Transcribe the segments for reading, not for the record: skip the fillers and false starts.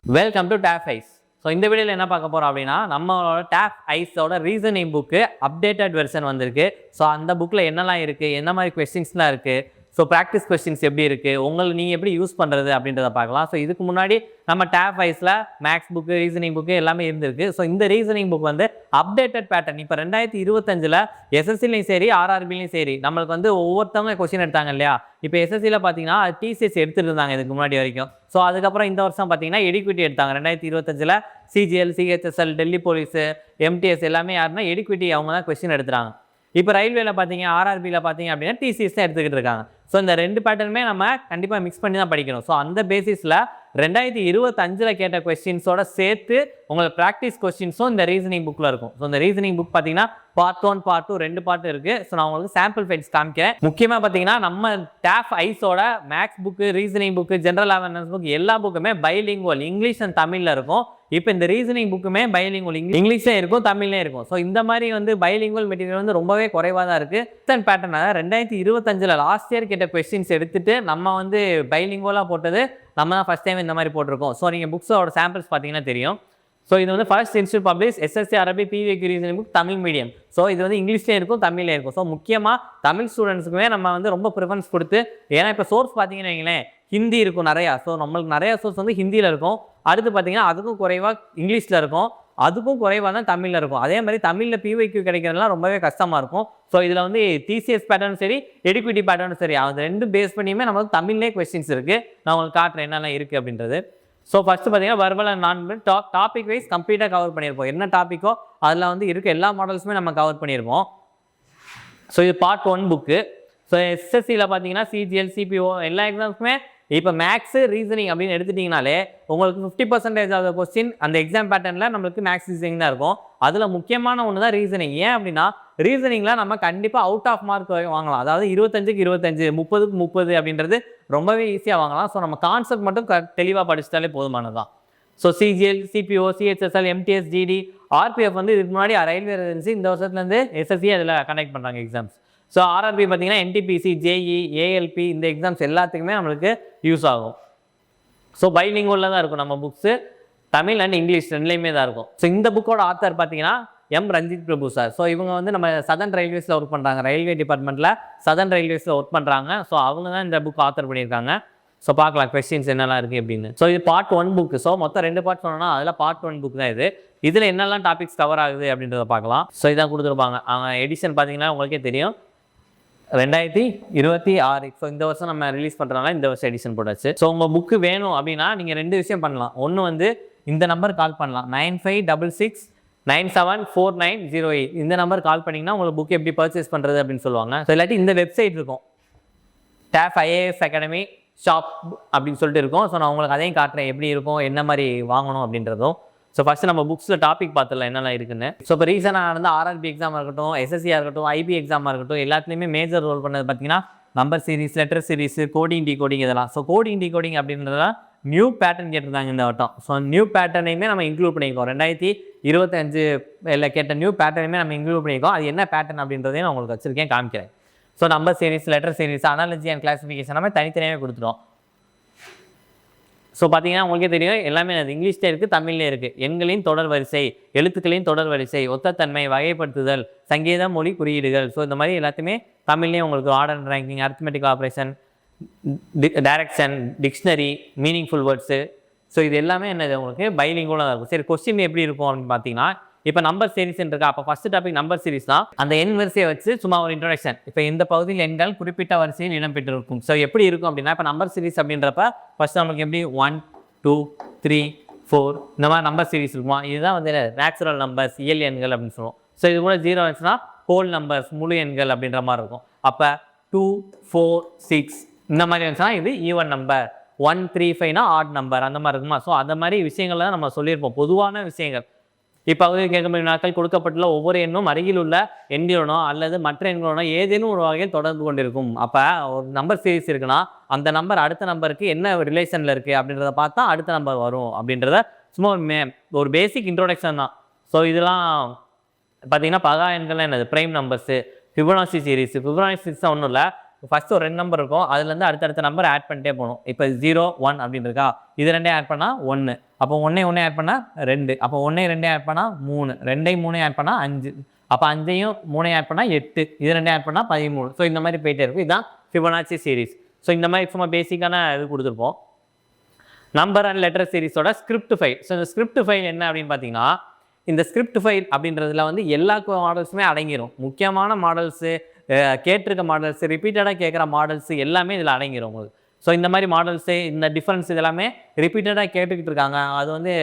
Welcome to Tab Ice. So இந்த வீடியோவில் என்ன பார்க்க போகிறோம் அப்படின்னா, நம்மளோட டேப் ஐஸோட ரீசனிங் புக்கு அப்டேட்டட் வெர்ஷன் வந்திருக்கு. ஸோ அந்த புக்கில் என்னெல்லாம் இருக்குது, என்ன மாதிரி கொஸ்டின்ஸ்லாம் இருக்குது, ஸோ ப்ராக்டிஸ் கொஸ்டின்ஸ் எப்படி இருக்குது, உங்களை நீங்கள் எப்படி யூஸ் பண்ணுறது அப்படின்றத பார்க்கலாம். ஸோ இதுக்கு முன்னாடி நம்ம டேப் ஐஸில் மேக்ஸ் புக்கு, ரீசனிங் புக்கு எல்லாமே இருந்திருக்கு. ஸோ இந்த ரீசனிங் புக் வந்து அப்டேட்டட் பேட்டர்ன். இப்போ 2025 எஸ்எஸ்சிலையும் சரி ஆர்ஆர்பிலையும் சரி நம்மளுக்கு வந்து ஒவ்வொருத்தவங்க கொஸ்டின் எடுத்தாங்க இல்லையா. இப்போ எஸ்எஸ்சியில் பார்த்தீங்கன்னா டிசிஎஸ் எடுத்துகிட்டு இருந்தாங்க இதுக்கு முன்னாடி வரைக்கும். ஸோ அதுக்கப்புறம் இந்த வருஷம் பார்த்தீங்கன்னா எடுக்விட்டி எடுத்தாங்க. 2025 CGL, CHSL, Delhi police, MTS எல்லாமே யாருன்னா எடுக்விட்டி அவங்க தான் கொஸ்டின் எடுத்துகிறாங்க. இப்போ ரயில்வேல பார்த்தீங்க, ஆர்ஆர்பியில் பார்த்தீங்க அப்படின்னா டிசிஎஸ் தான் எடுத்துக்கிட்டு இருக்காங்க. ஸோ இந்த ரெண்டு பேட்டர்னுமே நம்ம கண்டிப்பாக மிக்ஸ் பண்ணி தான் படிக்கணும். ஸோ அந்த பேசிஸில் 2025 கேட்ட கொஸ்டின்ஸோட சேர்த்து உங்களுக்கு ப்ராக்டிஸ் கொஸ்டின்ஸும் இந்த ரீசனிங் புக்கில் இருக்கும். ஸோ இந்த ரீசனிங் புக் பார்த்தீங்கன்னா பார்ட் 1, பார்ட் 2 2 பார்ட் இருக்குது. ஸோ நான் உங்களுக்கு சாம்பிள் ஃபைல்ஸ் காமிக்கிறேன். முக்கியமாக பார்த்தீங்கன்னா நம்ம டேப் ஐஸோட maths book, reasoning book, general awareness book எல்லா புக்குமே பைலிங்குவல் இங்கிலீஷ் அண்ட் தமிழில் இருக்கும். இப்போ இந்த ரீசனிங் புக்குமே பைலிங்குவல் இங்கிலீஷ்லேயும் இருக்கும், தமிழ்லேயும் இருக்கும். ஸோ இந்த மாதிரி வந்து பைலிங்குவல் மெட்டீரியல் வந்து ரொம்பவே குறைவாக தான் இருக்குது. செகண்ட் பேட்டர்னாக 2025 லாஸ்ட் இயர் கேட்ட கொஸ்டின்ஸ் எடுத்துட்டு நம்ம வந்து பைலிங்குவலாக போட்டது நம்ம தான் ஃபஸ்ட் டைம் இந்த மாதிரி போட்டிருக்கோம். ஸோ நீங்கள் புக்ஸோட சாம்பிள்ஸ் பார்த்தீங்கன்னா தெரியும். ஸோ இது வந்து ஃபர்ஸ்ட் இன்ஸ்டியூட் பப்ளிஷ் எஸ்எஸ்சி அரபி பிவிக்யூ reasoning book Tamil medium. So இது வந்து இங்கிலீஷ்லேயும் இருக்கும், தமிழ்லேயும் இருக்கும். ஸோ முக்கியமாக தமிழ் ஸ்டூடெண்ட்ஸுக்குமே நம்ம வந்து ரொம்ப ப்ரிஃபரன்ஸ் கொடுத்து, ஏன்னா இப்போ சோர்ஸ் பார்த்தீங்கன்னு வைங்களேன், ஹிந்தி இருக்கும் நிறையா. ஸோ நம்மளுக்கு நிறையா சோர்ஸ் வந்து ஹிந்தியில் இருக்கும். அடுத்து பார்த்தீங்கன்னா அதுக்கும் குறைவாக இங்கிலீஷில் இருக்கும், அதுக்கும் குறைவாக தான் தமிழில் இருக்கும். அதே மாதிரி தமிழில் பிவிக்யூ கிடைக்கிறதுலாம் ரொம்பவே கஷ்டமாக இருக்கும். ஸோ இதில் வந்து டிசிஎஸ் பேட்டர்னும் சரி, எடுக்விட்டி பேட்டர்னும் சரி, அது ரெண்டும் பேஸ் பண்ணியுமே நமக்கு தமிழ்லேயே கொஸ்டின்ஸ் இருக்குது. நான் உங்களுக்கு காட்டுறேன் என்னெல்லாம் இருக்குது அப்படின்றது. ஸோ ஃபஸ்ட்டு பார்த்தீங்கன்னா வர்பல் அண்ட் நான் டாபிக் வைஸ் கம்ப்ளீட்டாக கவர் பண்ணியிருப்போம். என்ன டாப்பிக்கோ அதில் வந்து இருக்க எல்லா மாடல்ஸுமே நம்ம கவர் பண்ணியிருப்போம். ஸோ இது பார்ட் 1 புக்கு. ஸோ எஸ்எஸ்சியில் பார்த்தீங்கன்னா சிஜிஎல், சிபிஓ எல்லா எக்ஸாம்ஸுமே இப்போ மேக்ஸு, ரீசனிங் அப்படின்னு எடுத்துட்டிங்கனாலே உங்களுக்கு 50% ஆஃப் த கொஸ்டின் அந்த எக்ஸாம் பேட்டர்னில் நம்மளுக்கு மேக்ஸ் ரீசனிங் தான் இருக்கும். அதில் முக்கியமான ஒன்று தான் ரீசனிங். ஏன் அப்படின்னா ரீசனிங்கில் நம்ம கண்டிப்பாக அவுட் ஆஃப் மார்க் வாங்கலாம். அதாவது 25க்கு 25, 30க்கு 30 அப்படின்றது ரொம்பவே ஈஸியாக வாங்கலாம். ஸோ நம்ம கான்செப்ட் மட்டும் தெளிவாக படிச்சிட்டாலே போதுமானது தான். So CGL, CPO, CHSL, MTS, GD, RPF வந்து இதுக்கு முன்னாடி ரயில்வே ஏஜென்சி இந்த வருஷத்துலேருந்து எஸ்எஸ்சி அதில் கனெக்ட் பண்ணுறாங்க எக்ஸாம்ஸ். ஸோ ஆர்ஆர்பி பார்த்தீங்கன்னா என்டிபிசி, ஜேஇ, ஏஎல்பி இந்த எக்ஸாம்ஸ் எல்லாத்துக்குமே நம்மளுக்கு யூஸ் ஆகும். ஸோ பைலிங்குவலில் தான் இருக்கும் நம்ம புக்ஸு, தமிழ் அண்ட் இங்கிலீஷ் ரெண்டுலேயுமே தான் இருக்கும். ஸோ இந்த புக்கோட ஆத்தர் பார்த்தீங்கன்னா ரஞ்சித் பிரபு சார். ஸோ இவங்க வந்து நம்ம சதர்ன் ரயில்வேஸில் ஒர்க் பண்ணுறாங்க, ரயில்வே டிபார்ட்மெண்ட்டில் சதர்ன் ரயில்வேஸில் ஒர்க் பண்ணுறாங்க. ஸோ அவங்க தான் இந்த புக் ஆத்தர் பண்ணியிருக்காங்க. ஸோ பார்க்கலாம் கொஸ்டின்ஸ் என்னெல்லாம் இருக்குது அப்படின்னு. ஸோ இது பார்ட் 1 புக்கு. ஸோ மொத்தம் 2 பார்ட் சொன்னோன்னா அதில் பார்ட் 1 புக் தான் இது. இதில் என்னெல்லாம் டாபிக்ஸ் கவர் ஆகுது அப்படின்றத பார்க்கலாம். ஸோ இதான் கொடுத்துருப்பாங்க. அவங்க எடிஷன் பார்த்தீங்கன்னா உங்களுக்கே தெரியும் 2026. ஸோ இந்த வருஷம் நம்ம ரிலீஸ் பண்ணுறதுனால இந்த வருஷம் எடிஷன் போட்டாச்சு. ஸோ உங்கள் புக்கு வேணும் அப்படின்னா நீங்கள் 2 விஷயம் பண்ணலாம். ஒன்று வந்து இந்த நம்பர் கால் பண்ணலாம், 9566974908. இந்த நம்பர் கால் பண்ணிங்கன்னா உங்களுக்கு புக் எப்படி பர்ச்சேஸ் பண்ணுறது அப்படின்னு சொல்லுவாங்க. ஸோ இல்லாட்டி இந்த வெப்சைட் இருக்கும், டேப் ஐஏஎஸ் அகாடமி ஷாப் அப்படின்னு சொல்லிட்டு இருக்கும். ஸோ நான் உங்களுக்கு அதையும் காட்டுறேன் எப்படி இருக்கும், என்ன மாதிரி வாங்கணும் அப்படின்றதும். ஸோ ஃபஸ்ட்டு நம்ம புக்ஸில் டாபிக் பார்த்துடலாம் என்னெல்லாம் இருக்குன்னு. ஸோ இப்போ ரீசனாக இருந்தால் ஆர்ஆர்பி எக்ஸாமாக இருக்கட்டும், எஸ்எஸ்சியாக இருக்கட்டும், ஐபி எக்ஸாமாக இருக்கட்டும், எல்லாத்துலேயுமே மேஜர் ரோல் பண்ணது பார்த்தீங்கன்னா number series, letter series, coding, decoding இதெல்லாம். ஸோ கோடிங், டிகோடிங் அப்படின்றதெல்லாம் நியூ பேட்டர்ன் கேட்டிருந்தாங்க இந்த வட்டம். ஸோ நியூ பேட்டர்னையுமே நம்ம இன்க்ளூட் பண்ணியிருக்கோம். 2025 கேட்ட நியூ பேட்டர்னையுமே நம்ம இன்க்ளூட் பண்ணியிருக்கோம். அது என்ன பேட்டர்ன் அப்படின்றதையும் நான் உங்களுக்கு வச்சுருக்கேன், காமிக்கிறேன். So number series, letter series, analogy and classification நம்ம தனித்தனியாகவே கொடுத்துருவோம். ஸோ பார்த்தீங்கன்னா உங்களுக்கே தெரியும் எல்லாமே அது இங்கிலீஷ்லேயே இருக்குது, தமிழ்லேயே இருக்குது. எண்களின் தொடர் வரிசை, எழுத்துக்களின் தொடர் வரிசை, ஒத்தத்தன்மை, வகைப்படுத்துதல், சங்கீதம், மொழி குறியீடுகள். ஸோ இந்த மாதிரி எல்லாத்தையுமே தமிழ்லேயே உங்களுக்கு order and ranking, arithmetic operation, direction, dictionary, meaningful words. So இது எல்லாமே என்னது உங்களுக்கு பைலிங்குவலாக தான் இருக்கும். சரி, கொஸ்டின் எப்படி இருக்கும் அப்படின்னு பார்த்தீங்கன்னா இப்போ நம்பர் சீரிஸ் இருக்கா. அப்போ ஃபஸ்ட்டு டாபிக் நம்பர் சீரிஸ் தான். அந்த எண் வரிசையை வச்சு சும்மா ஒரு இன்ட்ரோடக்ஷன். இப்போ இந்த பகுதியில் எண்கள் குறிப்பிட்ட வரிசையில் இடம்பெற்றிருக்கும். ஸோ எப்படி இருக்கும் அப்படின்னா இப்போ நம்பர் சீரிஸ் அப்படின்றப்ப ஃபஸ்ட் நமக்கு எப்படி 1, 2, 3, 4 இந்த மாதிரி நம்பர் சீரிஸ் இருக்குமா. இதுதான் வந்து நேச்சுரல் நம்பர்ஸ், இயல் எண்கள் அப்படின்னு சொல்லுவோம். ஸோ இது கூட 0 வந்துச்சுன்னா ஹோல் நம்பர்ஸ், முழு எண்கள் அப்படின்ற மாதிரி இருக்கும். அப்போ 2, 4, 6 இந்த மாதிரி வந்துச்சுன்னா இது ஈவன் நம்பர், 1, 3, 5னா ஆட் நம்பர் அந்த மாதிரி இருக்குமா. ஸோ அந்த மாதிரி விஷயங்கள் தான் நம்ம சொல்லியிருப்போம், பொதுவான விஷயங்கள். இப்போது கேட்கக்கூடிய நாட்கள் கொடுக்கப்பட்டுள்ள ஒவ்வொரு எண்ணும் அருகில் உள்ள எண்களுடனோ அல்லது மற்ற எண்களுடனோ ஏதேனும் ஒரு வகையில் தொடர்பு கொண்டிருக்கும். அப்போ ஒரு நம்பர் சீரிஸ் இருக்குன்னா அந்த நம்பர் அடுத்த நம்பருக்கு என்ன ரிலேஷனில் இருக்குது அப்படின்றத பார்த்தா அடுத்த நம்பர் வரும் அப்படின்றத சும்மா ஒரு பேசிக் இன்ட்ரோடக்ஷன் தான். ஸோ இதெல்லாம் பார்த்தீங்கன்னா பகா எண்கள்லாம் என்னது, prime numbers, Fibonacci series. Fibonacci series ஒன்றும் இல்லை, ஃபஸ்ட்டு ஒரு 2 நம்பர் இருக்கும், அதுலேருந்து அடுத்தடுத்த நம்பர் ஆட் பண்ணிட்டே போகணும். இப்போ 0, 1 அப்படின்னு இருக்கா, இது 2 ஆட் பண்ணால் 1, அப்போ 1 1 ஆட் பண்ணால் 2, அப்போ 1 2 ஆட் பண்ணால் 3, 2 3 ஆட் பண்ணால் 5, அப்போ 5 3 ஆட் பண்ணால் 8, இது 2 ஆட் பண்ணால் 13. ஸோ இந்த மாதிரி போயிட்டே இருக்கும். இதுதான் ஃபிபனாச்சி சீரிஸ். ஸோ இந்த மாதிரி சும்மா பேசிக்கான இது கொடுத்துருப்போம். நம்பர் அண்ட் லெட்டர் சீரிஸோட ஸ்கிரிப்ட் ஃபைல். ஸோ இந்த ஸ்கிரிப்ட் ஃபைல் என்ன அப்படின்னு பார்த்தீங்கன்னா, இந்த ஸ்கிரிப்ட் ஃபைல் அப்படின்றதுல வந்து எல்லா மாடல்ஸுமே அடங்கிடும். முக்கியமான மாடல்ஸு, கேட்டிருக்க மாடல்ஸு, ரிப்பீட்டடாக கேட்குற மாடல்ஸு எல்லாமே இதில் அடங்கிடும் உங்களுக்கு. ஸோ இந்த மாதிரி மாடல்ஸு, இந்த டிஃபரன்ஸ் இதெல்லாமே ரிப்பீட்டடாக கேட்டுக்கிட்டு இருக்காங்க. அது வந்து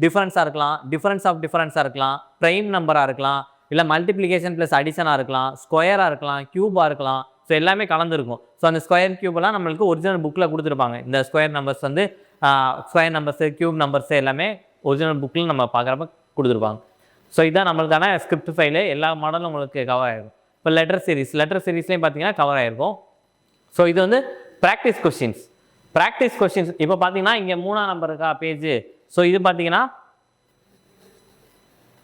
டிஃபரன்ஸாக இருக்கலாம், டிஃபரன்ஸ் ஆஃப் டிஃபரன்ஸாக இருக்கலாம், ப்ரைம் நம்பராக இருக்கலாம், இல்லை மல்டிப்ளிகேஷன் ப்ளஸ் அடிஷனாக இருக்கலாம், ஸ்கொயராக இருக்கலாம், க்யூபாக இருக்கலாம். ஸோ எல்லாமே கலந்துருக்கும். ஸோ அந்த ஸ்கொயர் க்யூபெல்லாம் நம்மளுக்கு ஒரிஜினல் புக்கில் கொடுத்துருப்பாங்க. இந்த ஸ்கொயர் நம்பர்ஸ் வந்து ஸ்கொயர் நம்பர்ஸு, க்யூப் நம்பர்ஸு எல்லாமே ஒரிஜினல் புக்கில் நம்ம பார்க்குறப்ப கொடுத்துருப்பாங்க. ஸோ இதுதான் நம்மளுக்கான ஸ்கிரிப்ட் ஃபைலு. எல்லா மாடலும் உங்களுக்கு கவர் ஆகிருக்கும். இப்போ லெட்டர் சீரிஸ்லேயும் பார்த்தீங்கன்னா கவர் ஆகிருக்கும். ஸோ இது வந்து ப்ராக்டிஸ் கொஸ்டின்ஸ். இப்போ பார்த்தீங்கன்னா இங்கே 3ஆம் நம்பர் இருக்கா பேஜ். ஸோ இது பார்த்தீங்கன்னா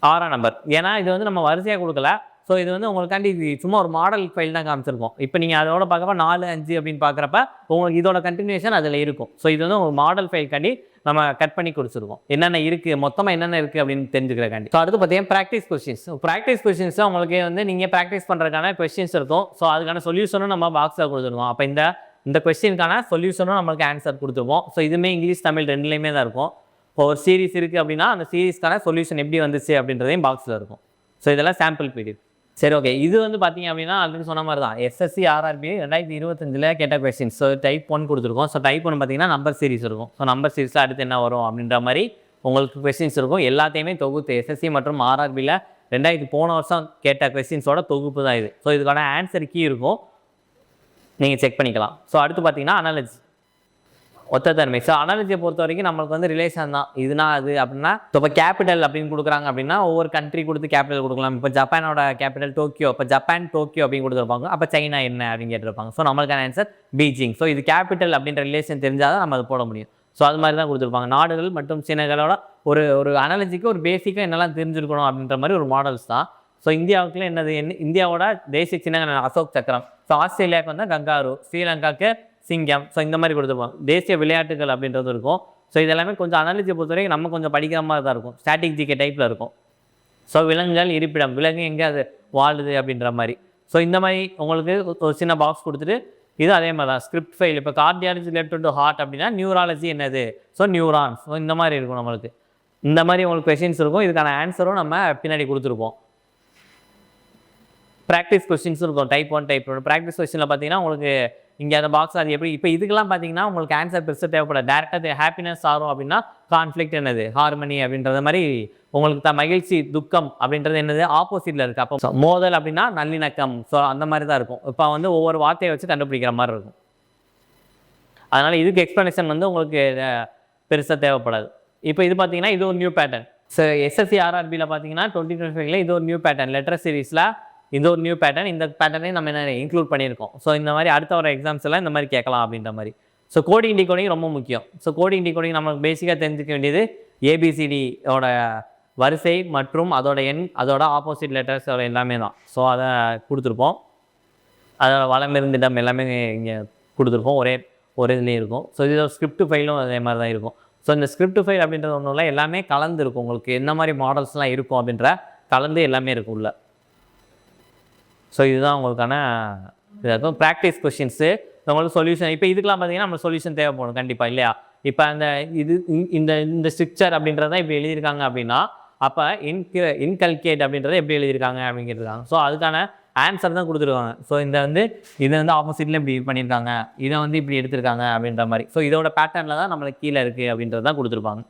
6ஆம் நம்பர். ஏன்னா இது வந்து நம்ம வரிசையாக கொடுக்கல. ஸோ இது வந்து உங்களுக்காண்டி இது சும்மா ஒரு மாடல் ஃபைல் தான் காமிச்சிருக்கோம். இப்போ நீங்கள் அதோட பார்க்குறப்ப 4 5 அப்படின்னு பார்க்குறப்ப உங்களுக்கு இதோட கண்டினியூஷன் அதில் இருக்கும். ஸோ இது வந்து ஒரு மாடல் ஃபைல்காண்டி நம்ம கட் பண்ணி கொடுத்துருக்கோம். என்னென்ன இருக்குது, மொத்தமாக என்னென்ன இருக்குது அப்படின்னு தெரிஞ்சுக்கிறக்காண்டி. ஸோ அடுத்து பார்த்தீங்கன்னா ப்ராக்டிஸ் கொஸ்டின்ஸ் உங்களுக்கு வந்து நீங்கள் ப்ராக்டிஸ் பண்ணுறதுக்கான கொஸ்டின்ஸ் இருக்கும். ஸோ அதுக்கான சொல்யூஷனும் நம்ம பாக்ஸில் கொடுத்துருக்கோம். அப்போ இந்த கொஸ்டினுக்கான சொல்யூஷனும் நம்மளுக்கு ஆன்சர் கொடுத்துருவோம். ஸோ இதுவுமே இங்கிலீஷ் தமிழ் ரெண்டுலேயுமே தான் இருக்கும். இப்போ ஒரு சீரிஸ் இருக்குது அப்படின்னா அந்த சீரிஸ்க்கான சொல்யூஷன் எப்படி வந்துச்சு அப்படின்றதையும் பாக்ஸில் இருக்கும். ஸோ இதெல்லாம் சாம்பிள் பீரியட். சரி, ஓகே. இது வந்து பார்த்தீங்க அப்படின்னா ஆல்ரெடி சொன்ன மாதிரி தான் எஸ்எஸ்சி ஆர்ஆர்பி 2025 கேட்ட கொஸ்டின். ஸோ டைப் 1 கொடுத்துருக்கோம். ஸோ டைப் 1 பார்த்தீங்கன்னா நம்பர் சீரிஸ் இருக்கும். ஸோ நம்பர் சீரிஸில் அடுத்து என்ன வரும் அப்படின்ற மாதிரி உங்களுக்கு கொஸ்டின்ஸ் இருக்கும். எல்லாத்தையுமே தொகுத்து எஸ்எஸ்சி மற்றும் ஆர்ஆர்பியில் போன வருஷம் கேட்ட கொஸ்டின்ஸோட தொகுப்பு தான் இது. ஸோ இதுக்கான ஆன்சர் கீ இருக்கும், நீங்கள் செக் பண்ணிக்கலாம். ஸோ அடுத்து பார்த்தீங்கன்னா அனாலஜி, ஒத்த தன்மை. ஸோ அனாலஜியை பொறுத்த வரைக்கும் நம்மளுக்கு வந்து ரிலேஷன் தான். இதுனா அது அப்படின்னா இப்போ கேபிட்டல் அப்படின்னு கொடுக்குறாங்க அப்படின்னா ஒவ்வொரு கண்ட்ரி கொடுத்து கேபிட்டல் கொடுக்கலாம். இப்போ ஜப்பானோட கேபிட்டல் டோக்கியோ, இப்போ ஜப்பான் டோக்கியோ அப்படின்னு கொடுத்துருப்பாங்க. அப்போ சைனா என்ன அப்படின்னு கேட்டிருப்பாங்க. ஸோ நம்மளுக்கான ஆன்சர் பீஜிங். ஸோ இது கேபிட்டல் அப்படின்ற ரிலேஷன் தெரிஞ்சால் தான் நம்ம அது போட முடியும். ஸோ அது மாதிரி தான் கொடுத்துருப்பாங்க. நாடுகள் மற்றும் சின்னங்களோட ஒரு அனாலஜிக்கு ஒரு பேசிக்காக என்னெல்லாம் தெரிஞ்சிருக்கணும் அப்படின்ற மாதிரி ஒரு மாடல்ஸ் தான். ஸோ இந்தியாவுக்குள்ள இந்தியாவோட தேசிய சின்னங்கள் அசோக் சக்கரம். ஸோ ஆஸ்திரேலியாவுக்கு வந்து கங்காரு, ஸ்ரீலங்காவுக்கு சிங்கம். ஸோ இந்த மாதிரி கொடுத்துருப்போம். தேசிய விளையாட்டுகள் அப்படின்றது இருக்கும். ஸோ இதெல்லாமே கொஞ்சம் அனாலஜியை பொறுத்த வரைக்கும் நம்ம கொஞ்சம் படிக்கிற மாதிரி தான் இருக்கும். ஸ்டாட்டிக் ஜிகே டைப்பில் இருக்கும். ஸோ விலங்குகள் இருப்பிடம், விலங்கு எங்கே அது வாழுது அப்படின்ற மாதிரி. ஸோ இந்த மாதிரி உங்களுக்கு ஒரு சின்ன பாக்ஸ் கொடுத்துட்டு இது அதே மாதிரி தான் ஸ்கிரிப்ட் ஃபைல். இப்போ கார்டியாலஜி ரிலேட்டட் டு ஹார்ட் அப்படின்னா நியூராலஜி என்னது, ஸோ நியூரான்ஸ். ஸோ இந்த மாதிரி இருக்கும் நம்மளுக்கு. இந்த மாதிரி உங்களுக்கு கொஸ்டின்ஸ் இருக்கும். இதுக்கான ஆன்சரும் நம்ம பின்னாடி கொடுத்துருப்போம். ப்ராக்டிஸ் கொஸ்டின்ஸும் இருக்கும். Type 1 type 2. ப்ராக்டிஸ் கொஸ்டினில் பார்த்தீங்கன்னா உங்களுக்கு இங்கே அந்த பாக்ஸ் அது எப்படி இப்போ இதுக்கெல்லாம் பார்த்தீங்கன்னா உங்களுக்கு ஆன்சர் பெருசாக தேவைப்படாது. டேரெக்டாக ஹாப்பினஸ் ஆகும் அப்படின்னா கான்ஃப்ளிக்ட் என்னது, ஹார்மனி அப்படின்றது மாதிரி உங்களுக்கு மகிழ்ச்சி துக்கம் அப்படின்றது என்னது ஆப்போசிட்டில் இருக்குது. அப்போ மோதல் அப்படின்னா நல்லிணக்கம். ஸோ அந்த மாதிரி தான் இருக்கும். இப்போ வந்து ஒவ்வொரு வார்த்தையை வச்சு கண்டுபிடிக்கிற மாதிரி இருக்கும். அதனால் இதுக்கு எக்ஸ்ப்ளனேஷன் வந்து உங்களுக்கு பெருசாக தேவைப்படாது. இப்போ இது பார்த்தீங்கன்னா இது ஒரு நியூ பேட்டர்ன். ஸோ எஸ்எஸ்சி ஆர்ஆர்பியில் பார்த்தீங்கன்னா 2025 இது ஒரு நியூ பேட்டர்ன். லெட்டர் சீரிஸில் இது ஒரு நியூ பேட்டர்ன். இந்த பேட்டர்னே நம்ம என்ன இன்க்ளூட் பண்ணியிருக்கோம். ஸோ இந்த மாதிரி அடுத்த வர எக்ஸாம்ஸ் எல்லாம் இந்த மாதிரி கேட்கலாம் அப்படின்ற மாதிரி. ஸோ கோடிங் டிகோடிங் ரொம்ப முக்கியம். ஸோ கோடிங் டிகோடிங் நமக்கு பேசிக்காக தெரிஞ்சுக்க வேண்டியது ஏபிசிடியோட வரிசை மற்றும் அதோட எண், அதோட ஆப்போசிட் லெட்டர்ஸ் எல்லாமே தான். ஸோ அதை கொடுத்துருப்போம். அதோட வளமிருந்திடம் எல்லாமே இங்கே கொடுத்துருப்போம். ஒரே இதுலேயும் இருக்கும். ஸோ இதோட ஸ்கிரிப்ட் ஃபைலும் அதே மாதிரி தான் இருக்கும். ஸோ இந்த ஸ்கிரிப்ட் ஃபைல் அப்படின்றது ஒன்றும் இல்லை, எல்லாமே கலந்து இருக்கும். உங்களுக்கு என்ன மாதிரி மாடல்ஸ்லாம் இருக்கும் அப்படின்ற கலந்து எல்லாமே இருக்கும் உள்ள. ஸோ இதுதான் உங்களுக்கான இதாக இருக்கும். ப்ராக்டிஸ் கொஸ்டின்ஸு உங்களுக்கு சொல்யூஷன். இப்போ இதுக்கெலாம் பார்த்தீங்கன்னா நம்ம சொல்யூஷன் தேவைப்படும் கண்டிப்பாக இல்லையா. இப்போ அந்த இந்த ஸ்ட்ரக்சர் அப்படின்றத இப்படி எழுதியிருக்காங்க அப்படின்னா அப்போ இன்கல்கேட் அப்படின்றத எப்படி எழுதியிருக்காங்க அப்படின்னு கேட்டிருக்காங்க. ஸோ அதுக்கான ஆன்சர் தான் கொடுத்துருக்காங்க. ஸோ இதை வந்து ஆப்போசிட்டில் இப்படி பண்ணியிருக்காங்க, இதை வந்து இப்படி எடுத்திருக்காங்க அப்படின்ற மாதிரி. ஸோ இதோட பேட்டர்னில் தான் நம்மளுக்கு கீழே இருக்குது அப்படின்றது தான் கொடுத்துருப்பாங்க.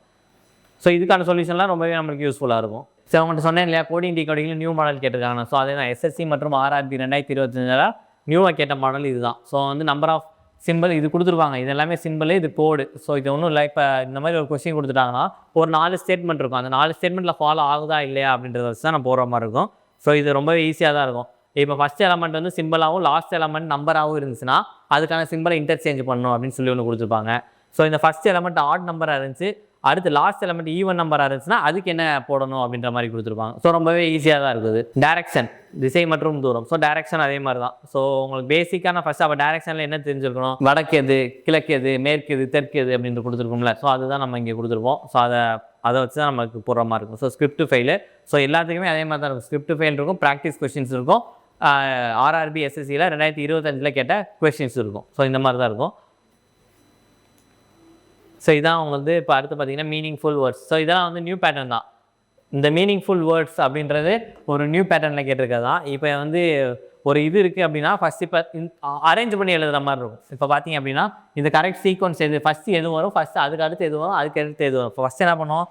ஸோ இதுக்கான சொல்யூஷன்லாம் ரொம்பவே நம்மளுக்கு யூஸ்ஃபுல்லாக இருக்கும். ஸோ அவங்கள்ட்ட சொன்னேன் இல்லையா, கோடிங் டிகோடிங்கில் நியூ மாடல் கேட்டிருக்காங்க. ஸோ அதே தான் எஸ்எஸ்சி மற்றும் ஆர்ஆர்பி 2025 நியூவாக கேட்ட மாடல் இதுதான். ஸோ வந்து நம்பர் ஆஃப் சிம்பிள் இது கொடுத்துருவாங்க. இது எல்லாமே சிம்பிள், இது கோடு. ஸோ இது ஒன்றும் இல்லை. இப்போ இந்த மாதிரி ஒரு கொஸ்டின் கொடுத்துட்டாங்கன்னா ஒரு 4 ஸ்டேட்மெண்ட் இருக்கும். அந்த 4 ஸ்டேட்மெண்ட்டில் ஃபாலோ ஆகுதா இல்லையா அப்படின்றத வச்சு தான் நான் போகிற மாதிரி இருக்கும். ஸோ இது ரொம்பவே ஈஸியாக தான் இருக்கும். இப்போ ஃபஸ்ட் எலமெண்ட் வந்து சிம்பிளாகவும் லாஸ்ட் எலமெண்ட் நம்பராகவும் இருந்துச்சுன்னா அதுக்கான சிம்பிளை இன்டர்சேஞ்ச் பண்ணணும் அப்படின்னு சொல்லி ஒன்று கொடுத்துருப்பாங்க. ஸோ இந்த ஃபஸ்ட் எலமெண்ட் ஆட் நம்பராக இருந்துச்சு, அடுத்து லாஸ்ட் எலமெண்ட் ஈவன் நம்பராக இருந்துச்சுன்னா அதுக்கு என்ன போடணும் அப்படின்ற மாதிரி கொடுத்துருப்பாங்க. ஸோ ரொம்பவே ஈஸியாக தான் இருக்குது. டைரக்ஷன், திசை மற்றும் தூரம். ஸோ டைரக்ஷன் அதே மாதிரி தான். ஸோ உங்களுக்கு பேசிக்கான ஃபர்ஸ்ட் அப்போ டைரக்ஷனில் என்ன தெரிஞ்சிருக்கணும், வடக்கு எது, கிழக்கு எது, மேற்கு எது, தெற்கு எது அப்படின்ட்டு கொடுத்துருக்கோம்ல. ஸோ அதுதான் நம்ம இங்கே கொடுத்துருப்போம். ஸோ அதை வச்சு தான் நமக்கு போடுற மாதிரி இருக்கும். ஸோ ஸ்கிரிப்ட் ஃபைலு, ஸோ எல்லாத்துக்குமே அதே மாதிரி தான் இருக்கும். ஸ்கிரிப்ட் ஃபைல் இருக்கும், ப்ராக்டிஸ் கொஸ்டின்ஸ் இருக்கும், ஆர்ஆர்பி எஸ்எஸ்சியில் 2025 கேட்ட கொஸ்டின்ஸ் இருக்கும். ஸோ இந்த மாதிரி தான் இருக்கும். ஸோ இதான் அவங்க வந்து இப்போ அடுத்து பார்த்தீங்கன்னா மீனிங்ஃபுல் வேர்ட்ஸ். ஸோ இதெல்லாம் வந்து நியூ பேட்டர்ன் தான். இந்த மீனிங்ஃபுல் வேர்ட்ஸ் அப்படின்றது ஒரு நியூ பேட்டர்னில் கேட்டிருக்கிறது தான். இப்போ வந்து ஒரு இது இருக்குது அப்படின்னா ஃபஸ்ட் இப்போ அரேஞ்ச் பண்ணி எழுதுகிற மாதிரி இருக்கும். இப்போ பார்த்தீங்க அப்படின்னா இந்த கரெக்ட் சீக்வன்ஸ் எது, ஃபஸ்ட்டு எது வரும், ஃபஸ்ட்டு அதுக்கு அடுத்து எது வரும், அதுக்கு அடுத்து எது வரும். இப்போ ஃபஸ்ட்டு என்ன பண்ணுவோம்,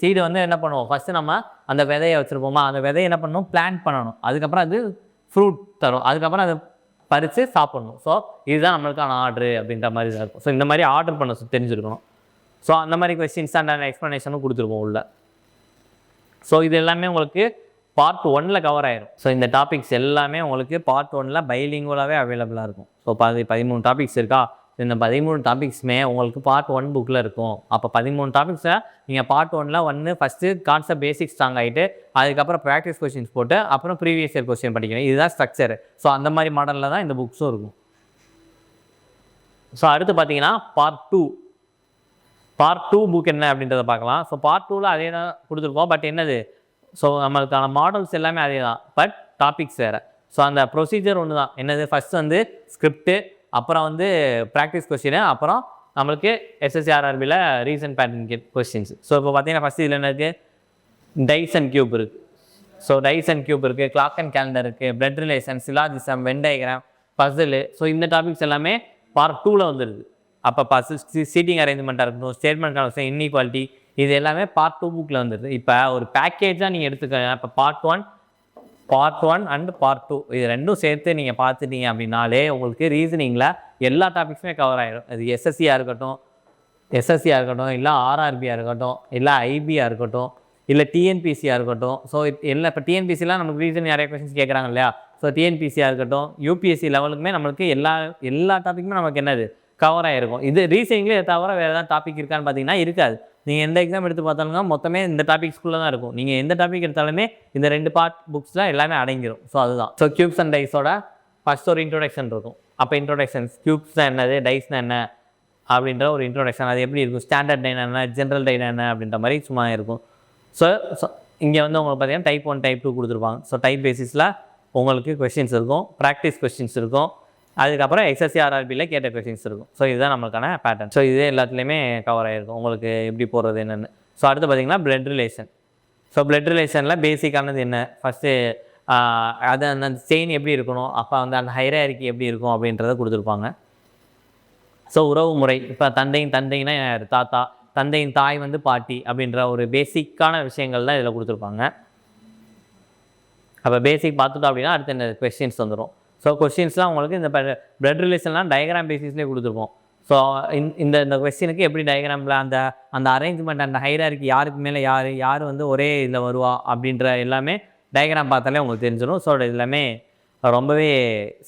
சீடு வந்து என்ன பண்ணுவோம், ஃபஸ்ட்டு நம்ம அந்த விதையை வச்சுருப்போமா, அந்த விதையை என்ன பண்ணணும், பிளான்ட் பண்ணணும். அதுக்கப்புறம் அது ஃப்ரூட் தரும், அதுக்கப்புறம் அதை பறித்து சாப்பிட்ணும். ஸோ இதுதான் நம்மளுக்கான ஆர்டரு அப்படின்ற மாதிரி தான் இருக்கும். ஸோ இந்த மாதிரி ஆர்டர் பண்ண தெரிஞ்சுருக்கணும். ஸோ அந்த மாதிரி கொஸ்டின்ஸ் அண்ட் எக்ஸ்ப்ளனேஷனும் கொடுத்துருப்போம் உள்ள. ஸோ இது எல்லாமே உங்களுக்கு பார்ட் 1ல் கவர் ஆயிரும். ஸோ இந்த டாபிக்ஸ் எல்லாமே உங்களுக்கு பார்ட் 1ல் பைலிங்குவலாகவே அவைலபிளாக இருக்கும். ஸோ 13 டாபிக்ஸ் இருக்கா, இந்த 13 டாபிக்ஸுமே உங்களுக்கு பார்ட் 1 புக்கில் இருக்கும். அப்போ 13 டாபிக்ஸை நீங்கள் பார்ட் 1ல் ஃபஸ்ட்டு கான்செப்ட் பேசிக் ஸ்ட்ராங் ஆகிட்டு அதுக்கப்புறம் ப்ராக்டிஸ் கொஸ்டின்ஸ் போட்டு அப்புறம் ப்ரீவியஸ் இயர் கொஸ்டின் படிக்கணும். இதுதான் ஸ்ட்ரக்சர். ஸோ அந்த மாதிரி மாடலில் தான் இந்த புக்ஸும் இருக்கும். ஸோ அடுத்து பார்த்தீங்கன்னா பார்ட் 2 புக் என்ன அப்படின்றத பார்க்கலாம். ஸோ பார்ட் 2ல் அதே தான் கொடுத்துருக்கோம். பட் என்னது, ஸோ நம்மளுக்கான மாடல்ஸ் எல்லாமே அதே தான், பட் டாபிக்ஸ் வேறு. ஸோ அந்த ப்ரொசீஜர் ஒன்று தான். என்னது, ஃபஸ்ட்டு வந்து ஸ்கிரிப்ட்டு, அப்புறம் வந்து ப்ராக்டிஸ் கொஸ்டின், அப்புறம் நம்மளுக்கு எஸ்எஸ்சிஆர்ஆர்பியில் ரீசன்ட் பேட்டர்ன் கொஸ்டின்ஸ். ஸோ இப்போ பார்த்தீங்கன்னா ஃபஸ்ட்டு இதில் என்ன இருக்குது, டைஸ் அண்ட் கியூப் இருக்குது. ஸோ டைஸ் அண்ட் கியூப் இருக்குது, கிளாக் அண்ட் கேலண்டர் இருக்குது, blood relation, syllogism, Venn diagram, puzzle. So இந்த டாபிக்ஸ் எல்லாமே பார்ட் 2ல் வந்துடுது. அப்போ சீட்டிங் அரேஞ்ச்மெண்ட்டாக இருக்கட்டும், ஸ்டேட்மெண்ட் கன்வர்ஷன், இன்இக்வாலிட்டி, இது எல்லாமே பார்ட் 2 புக்கில் வந்துடுது. இப்போ ஒரு பேக்கேஜாக நீங்கள் எடுத்துக்கோங்க. இப்போ பார்ட் ஒன் அண்ட் பார்ட் 2 இது ரெண்டும் சேர்த்து நீங்கள் பார்த்துட்டீங்க அப்படின்னாலே உங்களுக்கு ரீசனிங்கில் எல்லா டாபிக்ஸுமே கவர் ஆகிடும். அது எஸ்எஸ்சியாக இருக்கட்டும், இல்லை ஆர்ஆர்பியாக இருக்கட்டும், இல்லை ஐபியாக இருக்கட்டும், இல்லை டிஎன்பிசியாக இருக்கட்டும். ஸோ இல்லை இப்போ டிஎன்பிசிலாம் நமக்கு ரீசன் நிறைய கொஸ்டின்ஸ் கேட்குறாங்க இல்லையா. ஸோ டிஎன்பிசியாக இருக்கட்டும், யூபிஎஸ்சி லெவலுக்குமே நம்மளுக்கு எல்லா டாப்பிக்குமே நமக்கு என்னது கவர் ஆகிருக்கும். இது ரீசனிங்கில் இதை தவிர வேறு ஏதாவது டாபிக் இருக்கான்னு பார்த்தீங்கன்னா இருக்காது. நீங்கள் எந்த எக்ஸாம் எடுத்து பார்த்தாலுங்க மொத்தமே இந்த டாபிக்ஸ்குள்ளே தான் இருக்கும். நீங்கள் எந்த டாபிக் எடுத்தாலுமே இந்த 2 பார்ட் புக்ஸில் எல்லாமே அடங்கிடும். ஸோ அதுதான். ஸோ கியூப்ஸ் அண்ட் டைஸோட ஃபஸ்ட் ஒரு இன்ட்ரோடக்ஷன் இருக்கும். அப்போ இன்ட்ரோடக்ஷன்ஸ், கியூப்ஸ்னால் என்னது, டைஸ்னால் என்ன அப்படின்ற ஒரு இன்ட்ரோடக்ஷன். அது எப்படி இருக்கும், ஸ்டாண்டர்ட் டைன் என்ன, ஜென்ரல் டைன் என்ன அப்படின்ற மாதிரி சும்மா இருக்கும். ஸோ இங்கே வந்து உங்களுக்கு பார்த்தீங்கன்னா டைப் 1 டைப் 2 கொடுத்துருப்பாங்க. ஸோ டைப் பேசிஸில் உங்களுக்கு கொஸ்டின்ஸ் இருக்கும், ப்ராக்டிஸ் கொஸ்டின்ஸ் இருக்கும், அதுக்கப்புறம் எஸ்எஸ்சிஆர்ஆர்பியில் கேட்ட கொஸ்டின்ஸ் இருக்கும். ஸோ இதுதான் நம்மளுக்கான பேட்டர்ன். ஸோ இது எல்லாத்துலேயுமே கவர் ஆகிருக்கும் உங்களுக்கு எப்படி போகிறது என்னென்னு. ஸோ அடுத்து பார்த்திங்கன்னா பிளட் ரிலேஷன். ஸோ பிளட் ரிலேஷனில் பேசிக்கானது என்ன, ஃபஸ்ட்டு அது அந்த செயின் எப்படி இருக்கணும், அப்போ வந்து அந்த ஹைரார்கி எப்படி இருக்கும் அப்படின்றத கொடுத்துருப்பாங்க. ஸோ உறவு முறை, இப்போ தந்தைனா யார், தாத்தா, தந்தையின் தாய் வந்து பாட்டி அப்படின்ற ஒரு பேசிக்கான விஷயங்கள் தான் இதில் கொடுத்துருப்பாங்க. அப்போ பேசிக் பார்த்துட்டோம் அப்படின்னா அடுத்து இந்த கொஸ்டின்ஸ் வந்துடும். ஸோ கொஸ்டின்ஸ்லாம் உங்களுக்கு இந்த பிளட் ரிலேஷன்லாம் டயக்ராம் பேசிஸ்லேயே கொடுத்துருப்போம். ஸோ இந்த கொஸ்டினுக்கு எப்படி டயக்ராமில் அந்த அரேஞ்ச்மெண்ட், அந்த ஹைரார்கி, யாருக்கு மேலே யார் வந்து ஒரே இதில் வருவா அப்படின்ற எல்லாமே டயக்ராம் பார்த்தாலே உங்களுக்கு தெரிஞ்சிடும். ஸோ இது எல்லாமே ரொம்பவே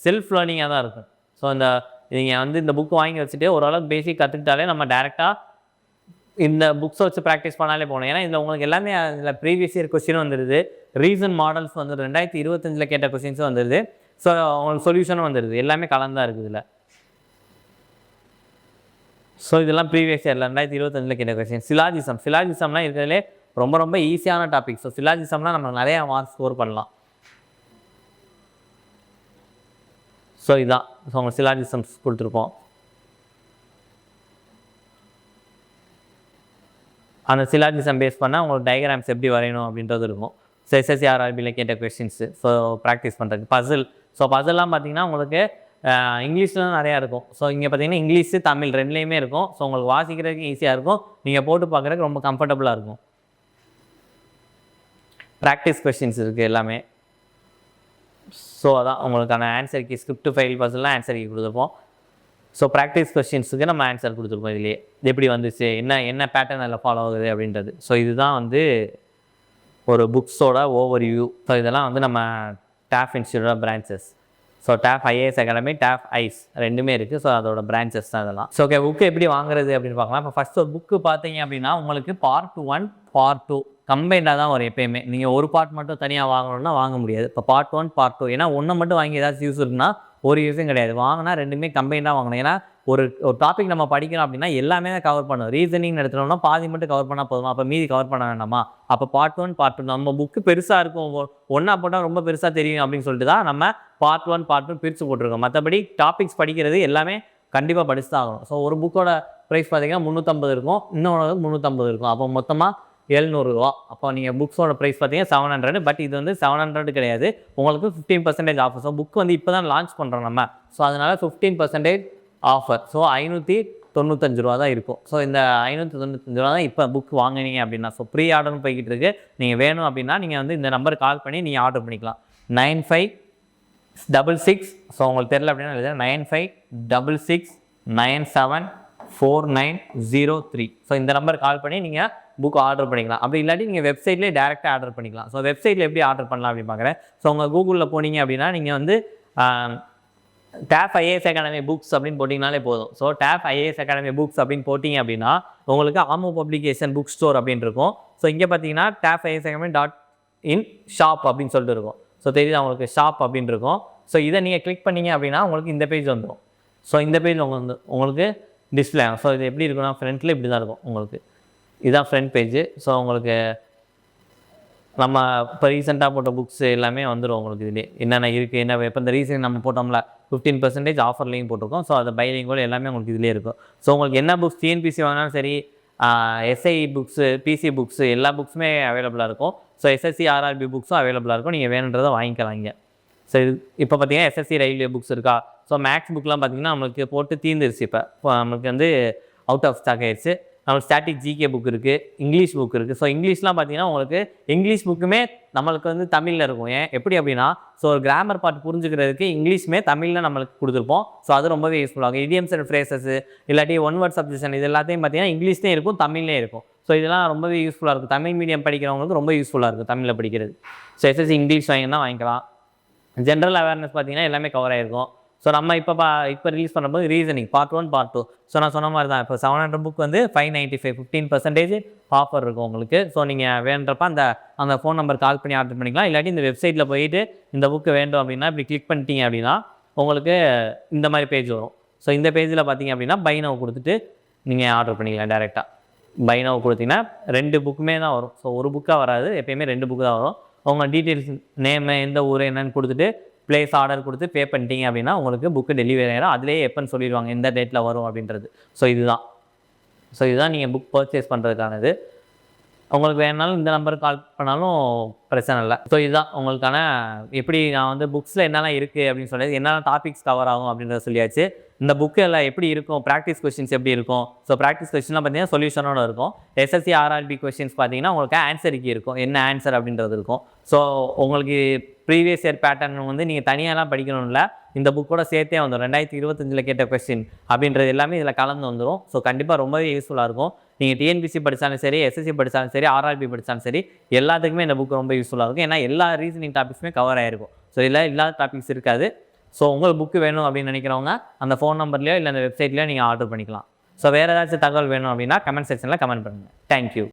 செல்ஃப் லேர்னிங்காக தான் இருக்கும். ஸோ நீங்கள் வந்து இந்த புக் வாங்கி வச்சுட்டு ஓரளவுக்கு பேசிக் கற்றுக்கிட்டாலே நம்ம டேரெக்டாக இந்த புக்ஸை வச்சு ப்ராக்டிஸ் பண்ணாலே போகணும். ஏன்னா இதில் உங்களுக்கு எல்லாமே இதில் ப்ரீவியஸ் இயர் கொஸ்டின் வந்துடுது, ரீசன் மாடல்ஸ் வந்து 2025 கேட்ட கொஸ்டின்ஸும் வந்துடுது. ஸோ உங்களுக்கு சொல்யூஷனும் வந்துடுது, எல்லாமே கலந்து தான் இருக்குது இதில். ஸோ இதெல்லாம் ப்ரீவியஸ் இயரில் 2025 கேட்ட கொஸ்டின். சிலாஜிசம்லாம் இருக்கிறதுலே ரொம்ப ரொம்ப ஈஸியான டாபிக். ஸோ சிலாஜிசம்லாம் நம்ம நிறையா மார்க்ஸ் ஸ்கோர் பண்ணலாம். ஸோ இதுதான். ஸோ உங்களுக்கு சிலாஜிசம்ஸ் கொடுத்துருப்போம். அந்த சிலாஜிசம் பேஸ் பண்ணால் உங்களுக்கு டயக்ராம்ஸ் எப்படி வரையணும் அப்படின்றது இருக்கும். ஸோ எஸ்எஸ்சிஆர்ஆர்பியில் கேட்ட கொஸ்டின்ஸு. ஸோ ப்ராக்டிஸ் பண்ணுறதுக்கு பசில். ஸோ பசில்லாம் பார்த்தீங்கன்னா உங்களுக்கு இங்கிலீஷ்லாம் நிறையா இருக்கும். ஸோ இங்கே பார்த்தீங்கன்னா இங்கிலீஷு, தமிழ் ரெண்டுலேயுமே இருக்கும். ஸோ உங்களுக்கு வாசிக்கிறதுக்கு ஈஸியாக இருக்கும், நீங்கள் போட்டு பார்க்குறதுக்கு ரொம்ப கம்ஃபர்டபுளாக இருக்கும். ப்ராக்டிஸ் கொஸ்டின்ஸ் இருக்குது எல்லாமே. ஸோ அதான் உங்களுக்கான ஆன்சர் ஸ்கிரிப்ட் ஃபைல் பசில்லாம் ஆன்சர் கொடுத்துருப்போம். ஸோ ப்ராக்டிஸ் கொஸ்டின்ஸுக்கு நம்ம ஆன்சர் கொடுத்துருப்போம். இதுலேயே எப்படி வந்துச்சு, என்ன பேட்டர்ன் அதில் ஃபாலோ ஆகுது அப்படின்றது. ஸோ இதுதான் வந்து ஒரு புக்ஸோட ஓவர் வியூ. ஸோ இதெல்லாம் வந்து நம்ம TAF institute of branches. So TAF IAS academy, TAF IAS ரெண்டுமே இருக்குது. ஸோ அதோட பிரான்ச்சஸ் தான் இதெல்லாம். ஸோ ஓகே, புக்கு எப்படி வாங்குறது அப்படின்னு பார்க்கலாம். இப்போ ஃபஸ்ட் ஒரு புக்கு பார்த்தீங்க அப்படின்னா உங்களுக்கு பார்ட் 1 பார்ட் 2 கம்பைண்டாக தான் வரும் எப்பயுமே. நீங்கள் ஒரு பார்ட் மட்டும் தனியாக வாங்கணும்னா வாங்க முடியாது. இப்போ பார்ட் 1 பார்ட் 2 ஏன்னா ஒன்றை மட்டும் வாங்கி ஏதாச்சும் யூஸ் இருக்குன்னா ஒரு யூஸும் கிடையாது. வாங்கினா ரெண்டுமே கம்பைண்டாக வாங்கணும். ஏன்னா ஒரு டாபிக் நம்ம படிக்கிறோம் அப்படின்னா எல்லாமே தான் கவர் பண்ணணும். ரீசனிங் எடுத்துட்டோம்னா பாதி மட்டும் கவர் பண்ணால் போதுமா, அப்போ மீதி கவர் பண்ண வேண்டாமா? அப்போ பார்ட் 1 பார்ட் 2 நம்ம புக்கு பெருசாக இருக்கும், ஒன்றா போட்டால் ரொம்ப பெருசாக தெரியும் அப்படின்னு சொல்லிட்டு தான் நம்ம பார்ட் 1 பார்ட் 2 பிரித்து போட்டிருக்கோம். மற்றபடி டாபிக்ஸ் படிக்கிறது எல்லாமே கண்டிப்பாக படிச்சு தான் ஆகணும். ஸோ ஒரு புக்கோட ப்ரைஸ் பார்த்தீங்கன்னா 350 இருக்கும், இன்னொரு 350 இருக்கும். அப்போ மொத்தமாக 700 ரூபா. அப்போ நீங்கள் புக்ஸோட ப்ரைஸ் பார்த்தீங்கன்னா 700. பட் இது வந்து 700 கிடையாது, உங்களுக்கு 15% ஆஃபர். ஸோ புக் வந்து இப்போ தான் லான்ச் பண்ணுறோம் நம்ம. ஸோ அதனால் 15% ஆஃபர். ஸோ 595 ரூபா தான் இருக்கும். ஸோ இந்த 595 ரூபா தான் இப்போ புக் வாங்கினீங்க அப்படின்னா. ஸோ ப்ரீ ஆர்டர்னு போய்கிட்டு இருக்கு. நீங்கள் வேணும் அப்படின்னா நீங்கள் வந்து இந்த நம்பருக்கு கால் பண்ணி நீங்கள் ஆர்டர் பண்ணிக்கலாம். 9566. ஸோ உங்களுக்கு தெரியல அப்படின்னா 9566974903. ஸோ இந்த நம்பர் கால் பண்ணி நீங்கள் புக் ஆர்டர் பண்ணிக்கலாம். அப்படி இல்லாட்டி நீங்கள் வெப்சைட்லேயே டேரெக்டாக ஆர்டர் பண்ணிக்கலாம். ஸோ வெப்சைட்டில் எப்படி ஆர்டர் பண்ணலாம் அப்படின்னு பார்க்குறேன். ஸோ உங்கள் கூகுளில் போனீங்க அப்படின்னா நீங்கள் வந்து டேப் ஐஏஎஸ் அகாடமி புக்ஸ் அப்படின்னு போட்டிங்கனாலே போதும். So TAF IAS academy books அப்படின்னு போட்டிங்க அப்படின்னா உங்களுக்கு ஆமோ பப்ளிகேஷன் புக் ஸ்டோர் அப்படின்னு இருக்கும். ஸோ இங்கே பார்த்தீங்கன்னா TAF IAS academy .in shop அப்படின்னு சொல்லிட்டு இருக்கும். ஸோ தெரியுது உங்களுக்கு ஷாப் அப்படின்னு இருக்கும். ஸோ இதை நீங்கள் கிளிக் பண்ணிங்க அப்படின்னா உங்களுக்கு இந்த பேஜ் வந்துடும். ஸோ இந்த பேஜ் உங்களுக்கு டிஸ்பிளே ஆகும். ஸோ இது எப்படி இருக்குன்னா ஃப்ரண்ட்டில் இப்படி தான் இருக்கும் உங்களுக்கு. இதுதான் ஃப்ரண்ட் பேஜ். ஸோ உங்களுக்கு நம்ம இப்போ ரீசெண்டாக போட்ட புக்ஸ் எல்லாமே வந்துடும் உங்களுக்கு இதிலே என்னென்ன இருக்குது, என்ன இப்போ இந்த ரீசன் நம்ம போட்டோம்ல 15% ஆஃபர்லையும் போட்டிருக்கோம். ஸோ அதை பைலிங்கோட எல்லாமே உங்களுக்கு இதிலே இருக்கும். ஸோ உங்களுக்கு என்ன புக்ஸ் டிஎன்பிசி வாங்கினாலும் சரி, எஸ்ஐ புக்ஸு, பிசி புக்ஸு எல்லா புக்ஸுமே அவைலபிளாக இருக்கும். ஸோ எஸ்எஸ்சி ஆர்ஆர்பி புக்ஸும் அவைலபிளாக இருக்கும். நீங்கள் வேணுன்றதை வாங்கிக்கலாம் இங்கே. ஸோ இது இப்போ பார்த்தீங்கன்னா எஸ்எஸ்சி ரயில்வே புக்ஸ் இருக்கா. ஸோ மேக்ஸ் புக்லாம் பார்த்தீங்கன்னா நம்மளுக்கு போட்டு தீர்ந்துருச்சு. இப்போ நம்மளுக்கு வந்து அவுட் ஆஃப் ஸ்டாக் ஆயிடுச்சு. நம்மளுக்கு ஸ்டாட்டிக் ஜிகே புக் இருக்குது, இங்கிலீஷ் புக் இருக்குது. ஸோ இங்கிலீஷ்லாம் பார்த்தீங்கன்னா உங்களுக்கு இங்கிலீஷ் புக்குமே நம்மளுக்கு வந்து தமிழில் இருக்கும். ஏன் எப்படி அப்படின்னா ஸோ ஒரு கிராமர் பார்ட் புரிஞ்சுக்கிறதுக்கு இங்கிலீஷுமே தமிழில் நம்மளுக்கு கொடுத்துருப்போம். ஸோ அது ரொம்பவே யூஸ்ஃபுல்லாகும். இடியம்ஸ் அண்ட் ஃப்ரேசஸ் இல்லாட்டி ஒன் வேர்ட் சப்ஜெக்ஷன் இது எல்லாத்தையும் பார்த்தீங்கன்னா இங்கிலீஷ்லேயும் இருக்கும், தமிழ்லேயும் இருக்கும். ஸோ இதெல்லாம் ரொம்பவே யூஸ்ஃபுல்லாக இருக்கும். தமிழ் மீடியம் படிக்கிறவங்களுக்கு ரொம்ப யூஸ்ஃபுல்லாக இருக்கும் தமிழில் படிக்கிறது. ஸோ எஸ்எஸ்சி இங்கிலீஷ் வாங்கினா வாங்கிக்கலாம். ஜென்ரல் அவேர்னஸ் பார்த்தீங்கன்னா எல்லாமே கவர் ஆகிருக்கும். ஸோ நம்ம இப்போ ரிலீஸ் பண்ணும்போது ரீசனிங் பார்ட் 1 பார்ட் 2. ஸோ நான் சொன்ன மாதிரி தான் இப்போ 700 புக் வந்து 595 15% ஆஃபர் இருக்கும் உங்களுக்கு. ஸோ நீங்கள் வேணுன்றப்ப அந்த ஃபோன் நம்பர் கால் பண்ணி ஆர்டர் பண்ணிக்கலாம். இல்லாட்டி இந்த வெப்சைட்டில் போயிட்டு இந்த புக்கு வேண்டும் அப்படின்னா இப்படி கிளிக் பண்ணிட்டீங்க அப்படின்னா உங்களுக்கு இந்த மாதிரி பேஜ் வரும். ஸோ இந்த பேஜில் பார்த்தீங்க அப்படின்னா பை நவ் கொடுத்துட்டு நீங்கள் ஆர்டர் பண்ணிக்கலாம் டேரெக்டாக. பை நவ் கொடுத்தீங்கன்னா 2 புக்குமே தான் வரும். ஸோ ஒரு புக்காக வராது, எப்பயுமே 2 புக்கு தான் வரும். உங்கள் டீட்டெயில்ஸ் நேமு எந்த ஊர் என்னன்னு கொடுத்துட்டு ப்ளேஸ் ஆர்டர் கொடுத்து பே பண்ணிட்டீங்க அப்படின்னா உங்களுக்கு புக்கு டெலிவரி ஆகிடும். அதிலே எப்போன்னு சொல்லிடுவாங்க எந்த டேட்டில் வரும் அப்படின்றது. ஸோ இதுதான் நீங்கள் புக் பர்ச்சேஸ் பண்ணுறதுக்கானது. உங்களுக்கு வேணாலும் இந்த நம்பருக்கு கால் பண்ணாலும் பிரச்சனை இல்லை. ஸோ இதுதான் உங்களுக்கான எப்படி நான் வந்து புக்ஸில் என்னெல்லாம் இருக்குது அப்படின்னு சொல்லிட்டு என்னென்ன டாபிக்ஸ் கவர் ஆகும் அப்படின்றத சொல்லியாச்சு. இந்த புக்கில் எப்படி இருக்கும், ப்ராக்டிஸ் கொஸ்டின்ஸ் எப்படி இருக்கும். ஸோ ப்ராக்டிஸ் கொஸ்டின்லாம் பார்த்தீங்கன்னா சொல்யூஷனோட இருக்கும். எஸ்எஸ்சி ஆர்ஆர்பி கொஸ்டின்ஸ் பார்த்தீங்கன்னா உங்களுக்கு ஆன்சருக்கு இருக்கும், என்ன ஆன்சர் அப்படின்றது இருக்கும். ஸோ உங்களுக்கு ப்ரீவியஸ் இயர் பேட்டர்ன் வந்து நீங்கள் தனியாகலாம் படிக்கணும்ல, இந்த புக்கோட சேர்த்தே வந்துடும். 2025 கேட்ட கொஸ்டின் அப்படின்றது எல்லாமே இதில் கலந்து வந்துடும். ஸோ கண்டிப்பாக ரொம்பவே யூஸ்ஃபுல்லாக இருக்கும். நீங்கள் டிஎன்பிசி படித்தாலும் சரி, எஸ்எஸ்சி படித்தாலும் சரி, ஆர்ஆர்பி படித்தாலும் சரி, எல்லாத்துக்குமே இந்த புக் ரொம்ப யூஸ்ஃபுல்லாக இருக்கும். ஏன்னா எல்லா ரீசனிங் டாபிக்ஸுமே கவர் ஆகிருக்கும். ஸோ இதில் இல்லாத டாபிக்ஸ் இருக்காது. ஸோ உங்களுக்கு புக்கு வேணும் அப்படின்னு நினைக்கிறவங்க அந்த ஃபோன் நம்பர்லையோ இல்லை அந்த வெப்சைட்லையோ நீங்கள் ஆர்டர் பண்ணிக்கலாம். ஸோ வேறு ஏதாச்சும் தகவல் வேணும் அப்படின்னா கமெண்ட் செக்ஷனில் கமெண்ட் பண்ணுங்கள். தேங்க்யூ.